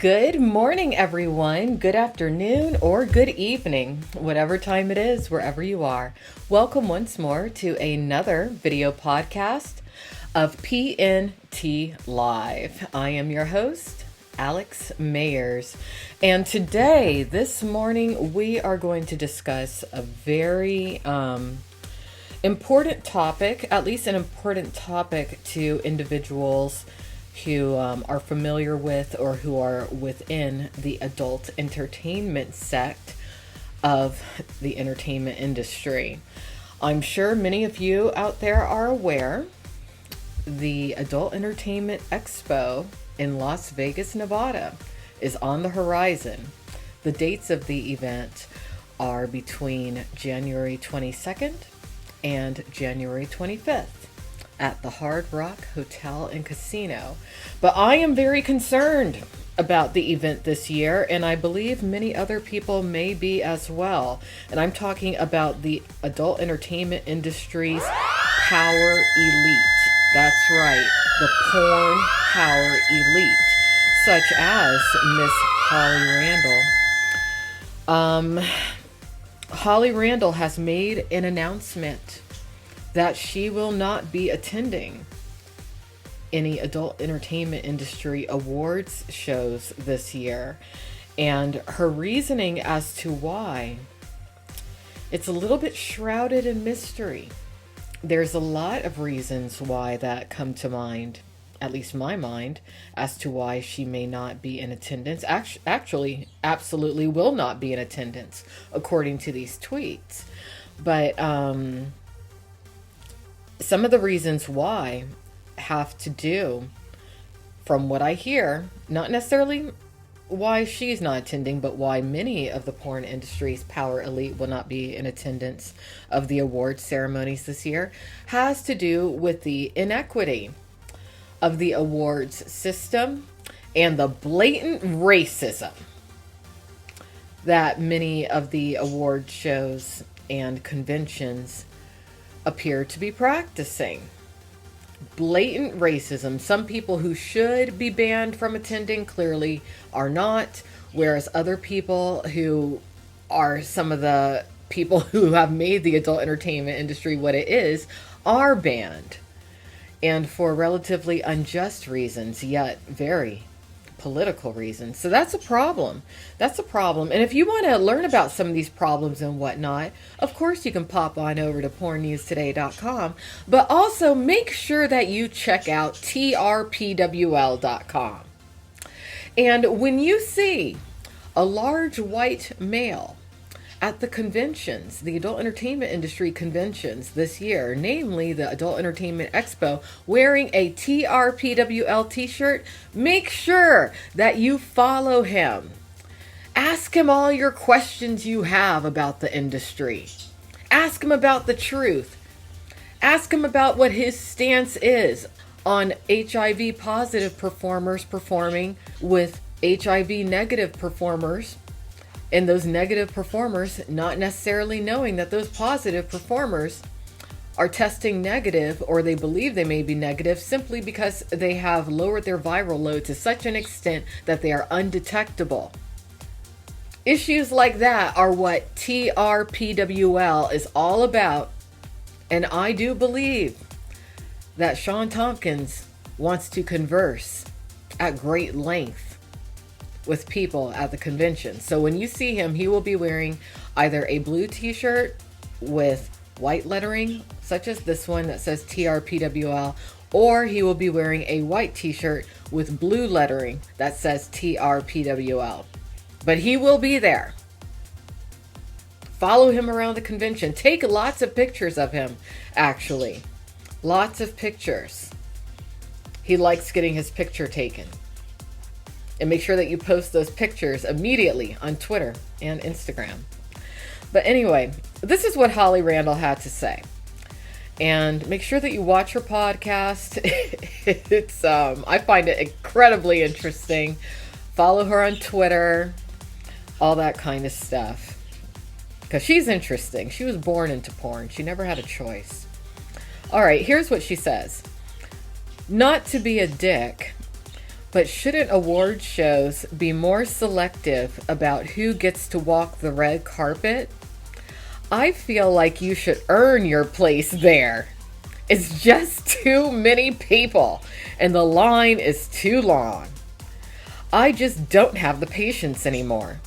Good morning, everyone. Good afternoon or good evening, whatever time it is, wherever you are. Welcome once more to another video podcast of PNTLIVE. I am your host, Alex Mayers. And today, this morning, we are going to discuss a very important topic, at least an important topic to individuals who are familiar with or who are within the adult entertainment sect of the entertainment industry. I'm sure many of you out there are aware the Adult Entertainment Expo in Las Vegas, Nevada is on the horizon. The dates of the event are between January 22nd and January 25th. At the Hard Rock Hotel and Casino. But I am very concerned about the event this year, and I believe many other people may be as well. And I'm talking about the adult entertainment industry's power elite. That's right, the porn power elite, such as Miss Holly Randall. Holly Randall has made an announcement that she will not be attending any adult entertainment industry awards shows this year. And her reasoning as to why, it's a little bit shrouded in mystery. There's a lot of reasons why that come to mind, at least my mind, as to why she may not be in attendance. Actually, absolutely will not be in attendance, according to these tweets. But, some of the reasons why have to do, from what I hear, not necessarily why she's not attending, but why many of the porn industry's power elite will not be in attendance of the award ceremonies this year, has to do with the inequity of the awards system and the blatant racism that many of the award shows and conventions appear to be practicing. Blatant racism. Some people who should be banned from attending clearly are not, whereas other people who are some of the people who have made the adult entertainment industry what it is are banned. And for relatively unjust reasons, yet very political reasons. So that's a problem. That's a problem. And if you want to learn about some of these problems and whatnot, of course you can pop on over to pornnewstoday.com, but also make sure that you check out trpwl.com. And when you see a large white male at the conventions, the adult entertainment industry conventions this year, namely the Adult Entertainment Expo, wearing a TRPWL t-shirt, make sure that you follow him. Ask him all your questions you have about the industry. Ask him about the truth. Ask him about what his stance is on HIV positive performers performing with HIV negative performers. And those negative performers not necessarily knowing that those positive performers are testing negative, or they believe they may be negative simply because they have lowered their viral load to such an extent that they are undetectable. Issues like that are what TRPWL is all about. And I do believe that Sean Tompkins wants to converse at great length with people at the convention. So when you see him, he will be wearing either a blue t-shirt with white lettering, such as this one that says TRPWL, or he will be wearing a white t-shirt with blue lettering that says TRPWL. But he will be there. Follow him around the convention. Take lots of pictures of him, actually. Lots of pictures. He likes getting his picture taken. And make sure that you post those pictures immediately on Twitter and Instagram. But anyway, this is what Holly Randall had to say. And make sure that you watch her podcast. It's I find it incredibly interesting. Follow her on Twitter, all that kind of stuff. Because she's interesting. She was born into porn. She never had a choice. All right, here's what she says. Not to be a dick, But shouldn't award shows be more selective about who gets to walk the red carpet? I feel like you should earn your place there. It's just too many people, and the line is too long. I just don't have the patience anymore.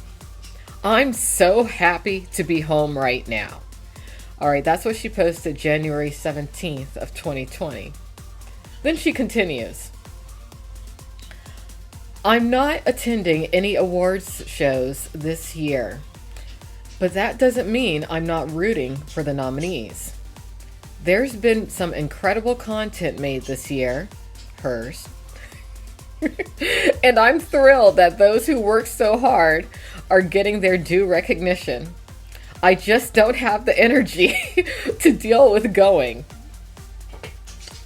I'm so happy to be home right now. All right, that's what she posted January 17th of 2020. Then she continues. I'm not attending any awards shows this year, but that doesn't mean I'm not rooting for the nominees. There's been some incredible content made this year, hers, and I'm thrilled that those who work so hard are getting their due recognition. I just don't have the energy to deal with going.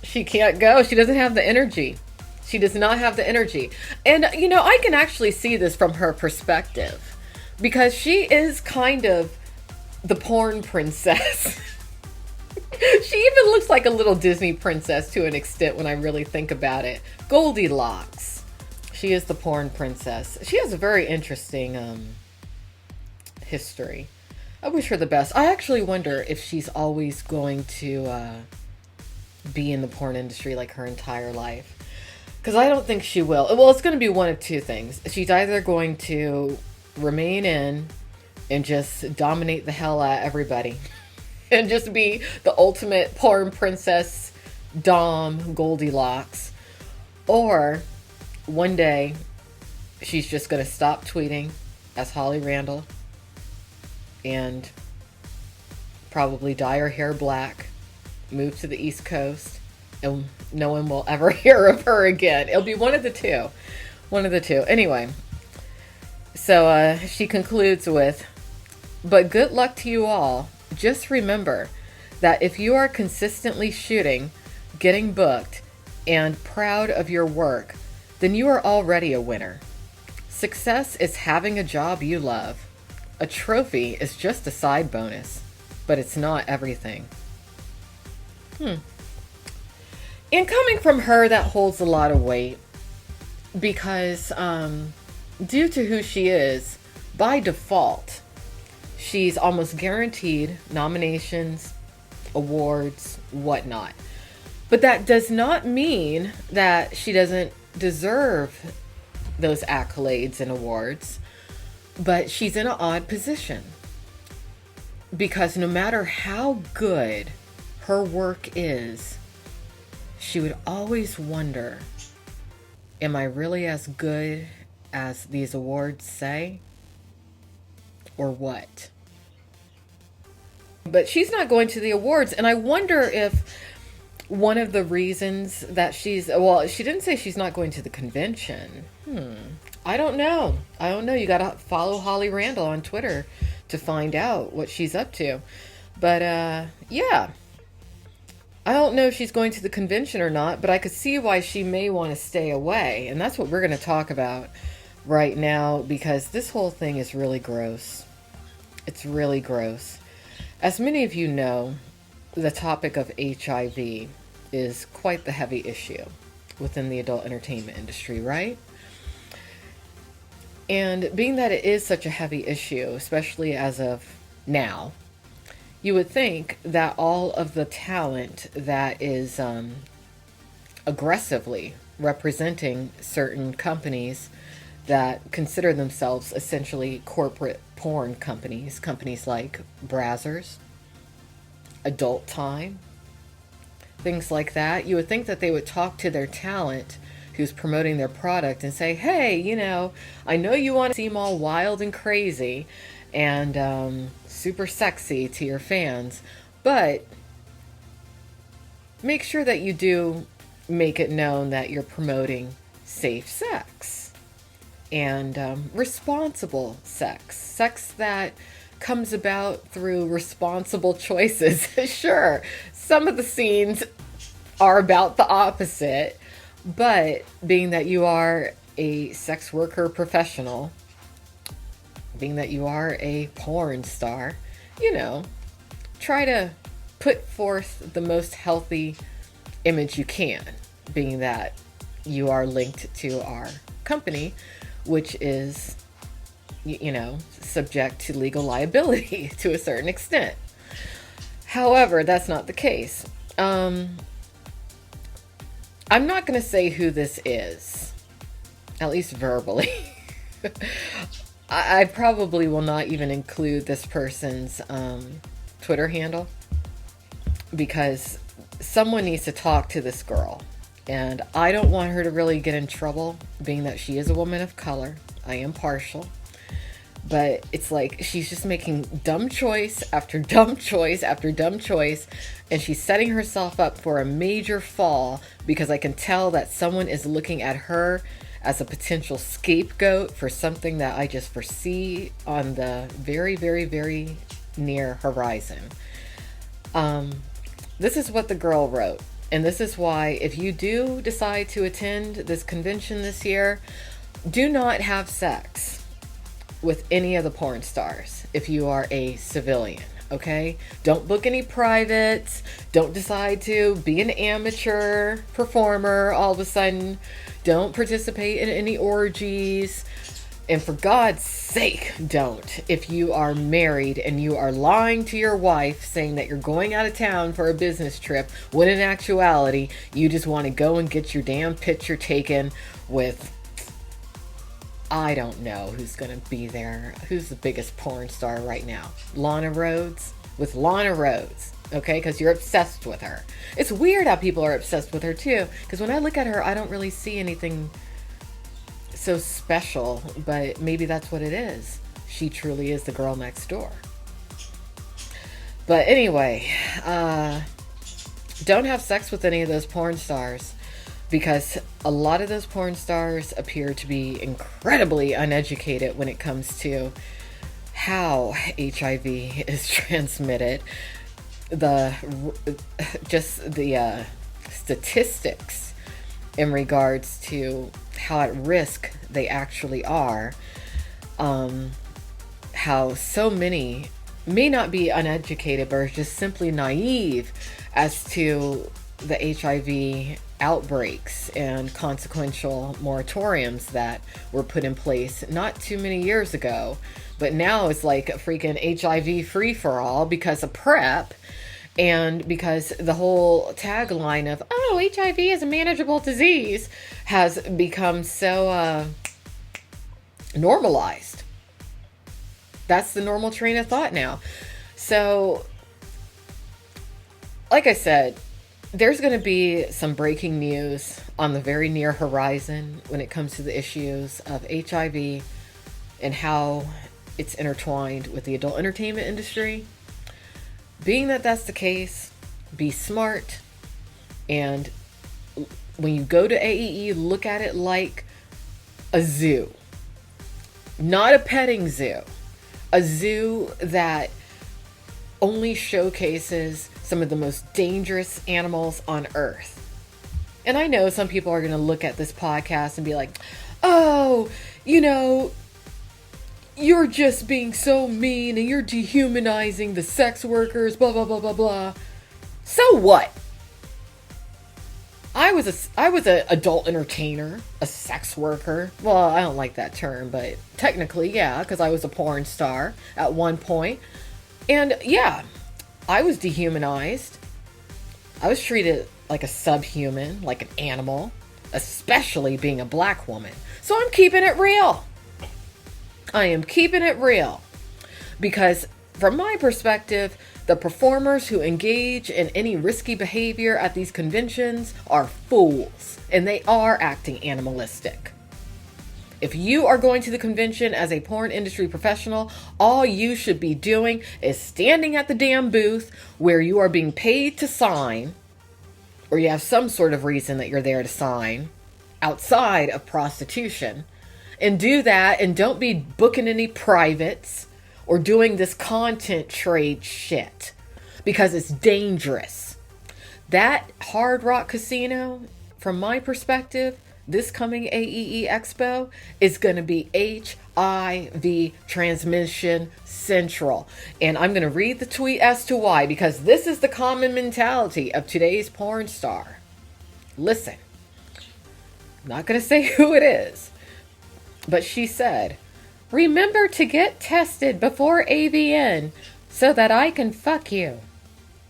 She can't go. She doesn't have the energy. She does not have the energy. And, you know, I can actually see this from her perspective because she is kind of the porn princess. She even looks like a little Disney princess to an extent when I really think about it. Goldilocks. She is the porn princess. She has a very interesting history. I wish her the best. I actually wonder if she's always going to be in the porn industry like her entire life. Because I don't think she will. Well, it's going to be one of two things. She's either going to remain in and just dominate the hell out of everybody. And just be the ultimate porn princess, Dom Goldilocks. Or one day, she's just going to stop tweeting as Holly Randall and probably dye her hair black, move to the East Coast, and no one will ever hear of her again. It'll be one of the two. One of the two. Anyway, so she concludes with, but good luck to you all. Just remember that if you are consistently shooting, getting booked, and proud of your work, then you are already a winner. Success is having a job you love. A trophy is just a side bonus, but it's not everything. And coming from her, that holds a lot of weight because due to who she is, by default, she's almost guaranteed nominations, awards, whatnot. But that does not mean that she doesn't deserve those accolades and awards. But she's in an odd position because no matter how good her work is, she would always wonder, am I really as good as these awards say? Or what? But she's not going to the awards, and I wonder if one of the reasons that well, she didn't say she's not going to the convention. I don't know. You got to follow Holly Randall on Twitter to find out what she's up to. But yeah, I don't know if she's going to the convention or not, but I could see why she may want to stay away. And that's what we're going to talk about right now, because this whole thing is really gross. It's really gross. As many of you know, the topic of HIV is quite the heavy issue within the adult entertainment industry, right? And being that it is such a heavy issue, especially as of now, you would think that all of the talent that is aggressively representing certain companies that consider themselves essentially corporate porn companies, companies like Brazzers, Adulttime, things like that, you would think that they would talk to their talent who's promoting their product and say, hey, you know, I know you want to seem all wild and crazy and super sexy to your fans, but make sure that you do make it known that you're promoting safe sex and responsible sex that comes about through responsible choices. Sure, some of the scenes are about the opposite, but being that you are a sex worker professional, being that you are a porn star, you know, try to put forth the most healthy image you can, being that you are linked to our company, which is, subject to legal liability to a certain extent. However, that's not the case. I'm not going to say who this is, at least verbally. I probably will not even include this person's Twitter handle, because someone needs to talk to this girl. And I don't want her to really get in trouble, being that she is a woman of color. I am partial. But it's like she's just making dumb choice after dumb choice after dumb choice. And she's setting herself up for a major fall, because I can tell that someone is looking at her as a potential scapegoat for something that I just foresee on the very, very, very near horizon. This is what the girl wrote. And this is why, if you do decide to attend this convention this year, do not have sex with any of the porn stars if you are a civilian, okay? Don't book any privates. Don't decide to be an amateur performer all of a sudden. Don't participate in any orgies. And for God's sake, don't. If you are married and you are lying to your wife saying that you're going out of town for a business trip, when in actuality, you just want to go and get your damn picture taken with, I don't know who's going to be there. Who's the biggest porn star right now? Lana Rhoades? With Lana Rhoades, okay? Because you're obsessed with her. It's weird how people are obsessed with her too, because when I look at her, I don't really see anything so special, but maybe that's what it is. She truly is the girl next door. But anyway, don't have sex with any of those porn stars, because a lot of those porn stars appear to be incredibly uneducated when it comes to how HIV is transmitted. The statistics in regards to how at risk they actually are, how so many may not be uneducated, but are just simply naive as to the HIV outbreaks and consequential moratoriums that were put in place not too many years ago. But now it's like a freaking HIV free-for-all because of PrEP, and because the whole tagline of, oh, HIV is a manageable disease has become so normalized. That's the normal train of thought now. So, like I said, there's going to be some breaking news on the very near horizon when it comes to the issues of HIV and how it's intertwined with the adult entertainment industry. Being that that's the case, be smart, and when you go to AEE, look at it like a zoo. Not a petting zoo. A zoo that only showcases some of the most dangerous animals on earth. And I know some people are going to look at this podcast and be like, oh, you're just being so mean and you're dehumanizing the sex workers, blah, blah, blah, blah, blah. So what? I was an adult entertainer, a sex worker. Well, I don't like that term, but technically, yeah, because I was a porn star at one point. And yeah, I was dehumanized. I was treated like a subhuman, like an animal, especially being a black woman. So I'm keeping it real. I am keeping it real, because from my perspective, the performers who engage in any risky behavior at these conventions are fools, and they are acting animalistic. If you are going to the convention as a porn industry professional, all you should be doing is standing at the damn booth where you are being paid to sign, or you have some sort of reason that you're there to sign, outside of prostitution. And do that, and don't be booking any privates or doing this content trade shit, because it's dangerous. That Hard Rock Casino, from my perspective, this coming AEE Expo is going to be HIV transmission central. And I'm going to read the tweet as to why, because this is the common mentality of today's porn star. Listen. Not going to say who it is, but she said, "Remember to get tested before AVN so that I can fuck you.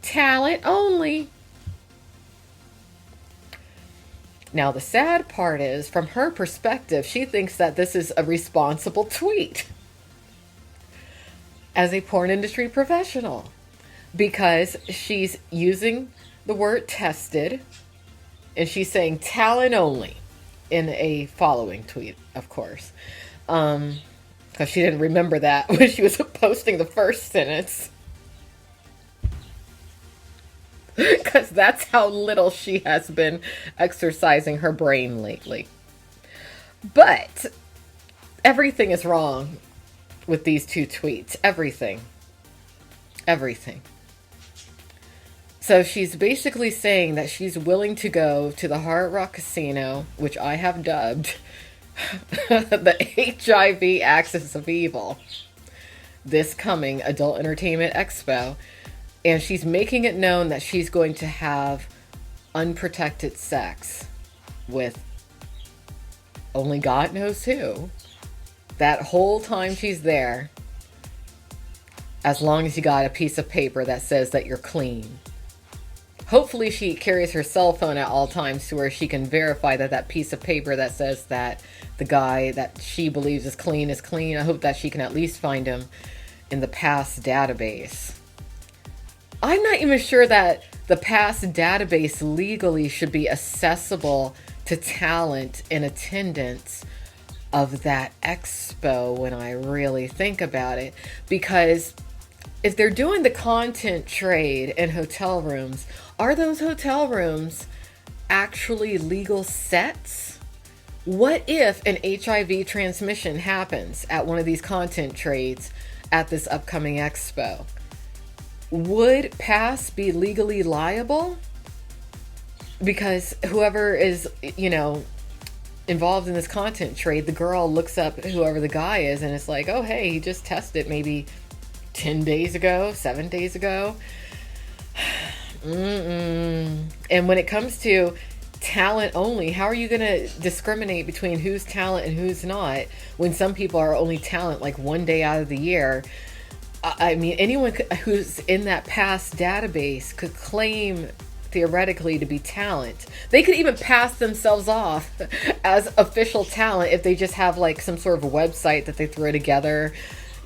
Talent only." Now, the sad part is, from her perspective, she thinks that this is a responsible tweet as a porn industry professional, because she's using the word tested and she's saying talent only in a following tweet, of course. Because she didn't remember that when she was posting the first sentence. Because that's how little she has been exercising her brain lately. But everything is wrong with these two tweets. Everything. Everything. So she's basically saying that she's willing to go to the Hard Rock Casino, which I have dubbed the HIV axis of evil, this coming Adult Entertainment Expo. And she's making it known that she's going to have unprotected sex with only God knows who. That whole time she's there, as long as you got a piece of paper that says that you're clean. Hopefully she carries her cell phone at all times to where she can verify that that piece of paper that says that the guy that she believes is clean is clean. I hope that she can at least find him in the past database. I'm not even sure that the past database legally should be accessible to talent in attendance of that expo when I really think about it. Because if they're doing the content trade in hotel rooms, are those hotel rooms actually legal sets? What if an HIV transmission happens at one of these content trades at this upcoming expo? Would pass be legally liable? Because whoever is, involved in this content trade, the girl looks up whoever the guy is and it's like, oh, hey, he just tested maybe 10 days ago, 7 days ago. And when it comes to talent only, how are you going to discriminate between who's talent and who's not when some people are only talent like one day out of the year? I mean, anyone who's in that past database could claim theoretically to be talent. They could even pass themselves off as official talent if they just have like some sort of a website that they throw together,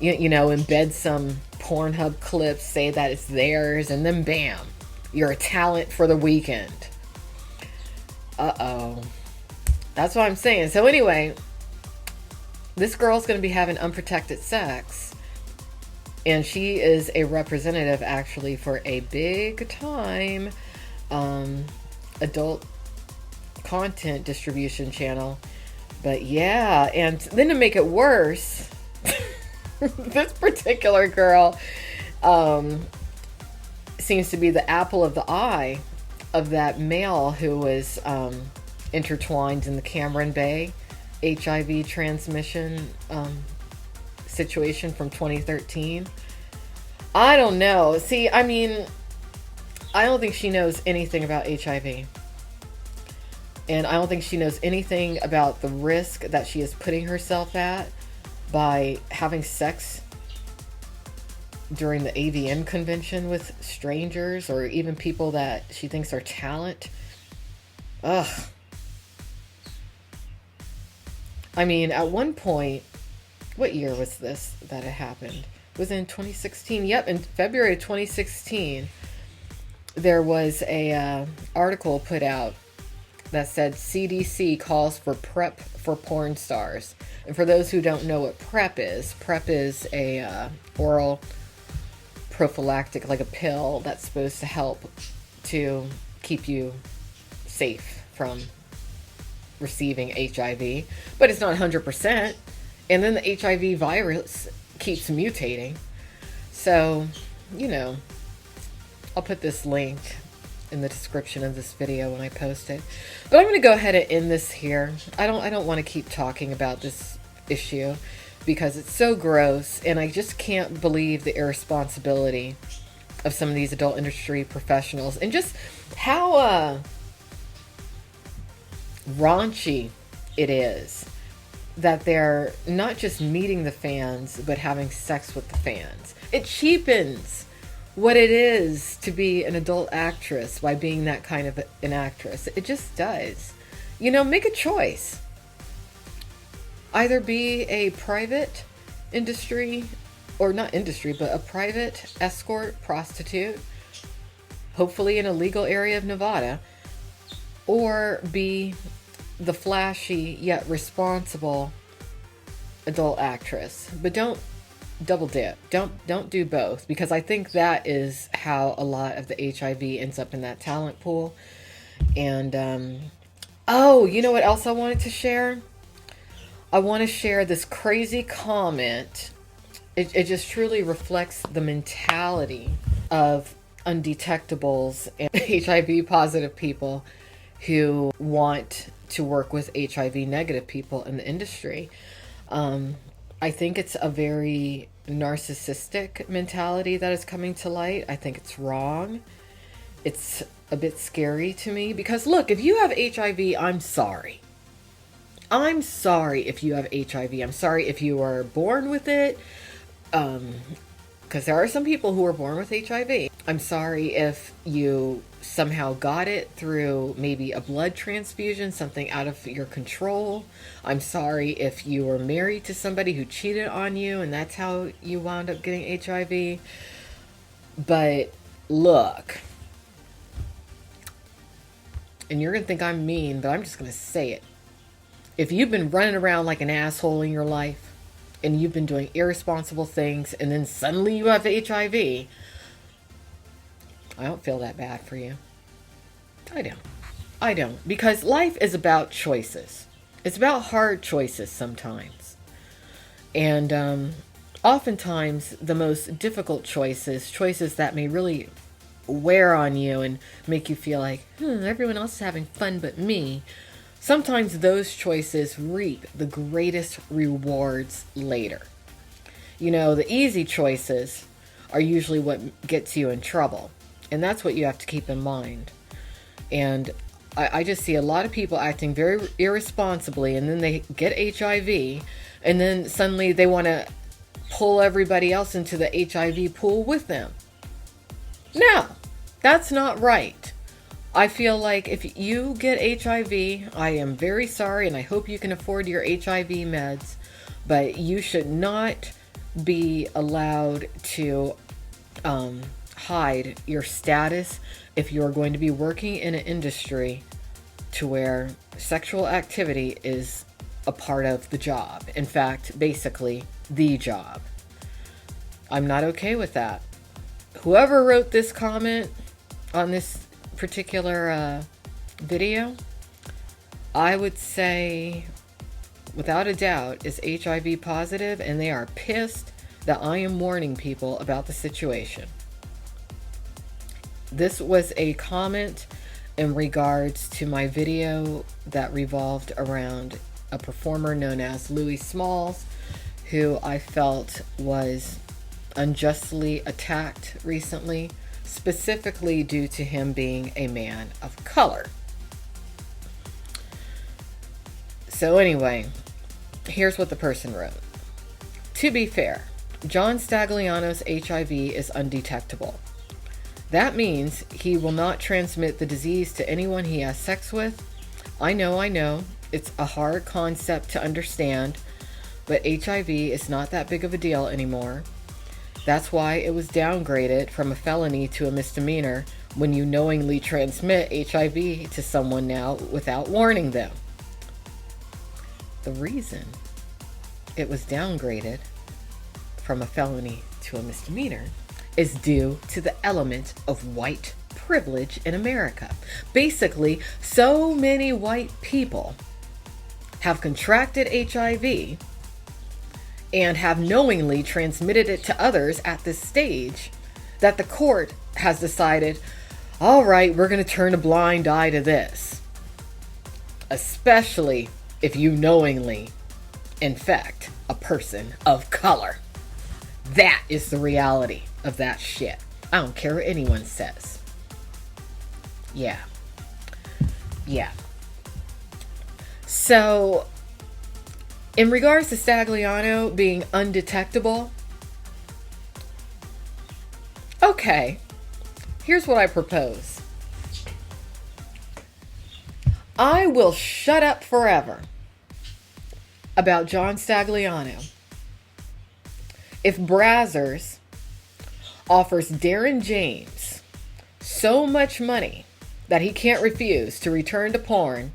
embed some Pornhub clips, say that it's theirs, and then bam, you're a talent for the weekend. Uh-oh. That's what I'm saying. So anyway, this girl's going to be having unprotected sex. And she is a representative, actually, for a big-time adult content distribution channel. But yeah, and then to make it worse, this particular girl seems to be the apple of the eye of that male who was intertwined in the Cameron Bay HIV transmission situation from 2013. I don't know. See, I mean, I don't think she knows anything about HIV. And I don't think she knows anything about the risk that she is putting herself at by having sex during the AVN convention with strangers or even people that she thinks are talent. Ugh. I mean, at one point, what year was this that it happened? It was in 2016. Yep, in February of 2016, there was a article put out that said CDC calls for PrEP for porn stars. And for those who don't know what PrEP is a oral prophylactic, like a pill that's supposed to help to keep you safe from receiving HIV, but it's not 100%. And then the HIV virus keeps mutating. So, I'll put this link in the description of this video when I post it. But I'm going to go ahead and end this here. I don't want to keep talking about this issue because it's so gross, and I just can't believe the irresponsibility of some of these adult industry professionals and just how raunchy it is. That they're not just meeting the fans, but having sex with the fans. It cheapens what it is to be an adult actress by being that kind of an actress. It just does. You know, make a choice. Either be a private industry, or not industry, but a private escort prostitute, hopefully in a legal area of Nevada, or be the flashy yet responsible adult actress. But don't double dip. Don't do both, because I think that is how a lot of the HIV ends up in that talent pool. And oh, you know what else I wanted to share? I want to share this crazy comment. It just truly reflects the mentality of undetectables and HIV positive people who want to work with HIV negative people in the industry. I think it's a very narcissistic mentality that is coming to light. I think it's wrong. It's a bit scary to me because, look, if you have HIV, I'm sorry. I'm sorry if you have HIV. I'm sorry if you were born with it. Because there are some people who are born with HIV. I'm sorry if you somehow got it through maybe a blood transfusion, something out of your control. I'm sorry if you were married to somebody who cheated on you and that's how you wound up getting HIV. But look, and you're going to think I'm mean, but I'm just going to say it. If you've been running around like an asshole in your life and you've been doing irresponsible things and then suddenly you have HIV, I don't feel that bad for you. I don't. Because life is about choices. It's about hard choices sometimes. And oftentimes the most difficult choices that may really wear on you and make you feel like, everyone else is having fun but me. Sometimes those choices reap the greatest rewards later. You know, the easy choices are usually what gets you in trouble. And that's what you have to keep in mind. And I just see a lot of people acting very irresponsibly, and then they get HIV, and then suddenly they want to pull everybody else into the HIV pool with them. No, that's not right. I feel like if you get HIV, I am very sorry, and I hope you can afford your HIV meds, but you should not be allowed to hide your status if you're going to be working in an industry to where sexual activity is a part of the job. In fact, basically the job. I'm not okay with that. Whoever wrote this comment on this particular video, I would say without a doubt is HIV positive, and they are pissed that I am warning people about the situation. This was a comment in regards to my video that revolved around a performer known as Louis Smalls, who I felt was unjustly attacked recently, specifically due to him being a man of color. So anyway, here's what the person wrote. To be fair, John Stagliano's HIV is undetectable. That means he will not transmit the disease to anyone he has sex with. I know. It's a hard concept to understand, but HIV is not that big of a deal anymore. That's why it was downgraded from a felony to a misdemeanor when you knowingly transmit HIV to someone now without warning them. The reason it was downgraded from a felony to a misdemeanor is due to the element of white privilege in America. Basically, so many white people have contracted HIV and have knowingly transmitted it to others at this stage that the court has decided, all right, we're going to turn a blind eye to this. Especially if you knowingly infect a person of color. That is the reality of that shit. I don't care what anyone says. Yeah. So, in regards to Stagliano being undetectable, okay, here's what I propose. I will shut up forever about John Stagliano if Brazzers offers Darren James so much money that he can't refuse to return to porn,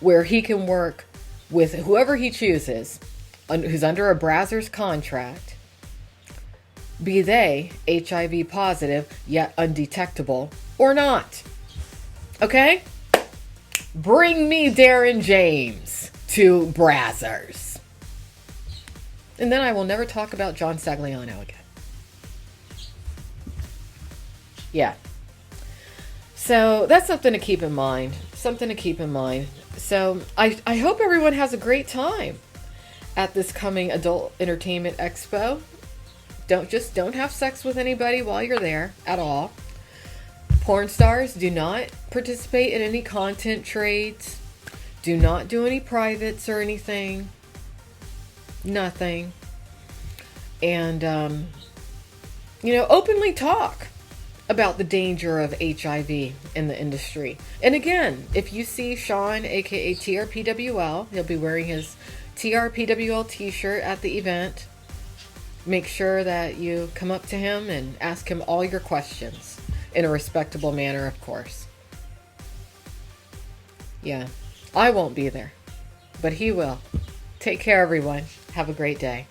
where he can work with whoever he chooses who's under a Brazzers contract, be they HIV positive yet undetectable or not. Okay? Bring me Darren James to Brazzers. And then I will never talk about John Stagliano again. Yeah. So that's something to keep in mind. Something to keep in mind. So I hope everyone has a great time at this coming Adult Entertainment Expo. Don't have sex with anybody while you're there at all. Porn stars, do not participate in any content trades. Do not do any privates or anything. Nothing. And, openly talk about the danger of HIV in the industry. And again, if you see Sean, aka TRPWL, he'll be wearing his TRPWL t-shirt at the event. Make sure that you come up to him and ask him all your questions in a respectable manner, of course. Yeah, I won't be there, but he will. Take care, everyone. Have a great day.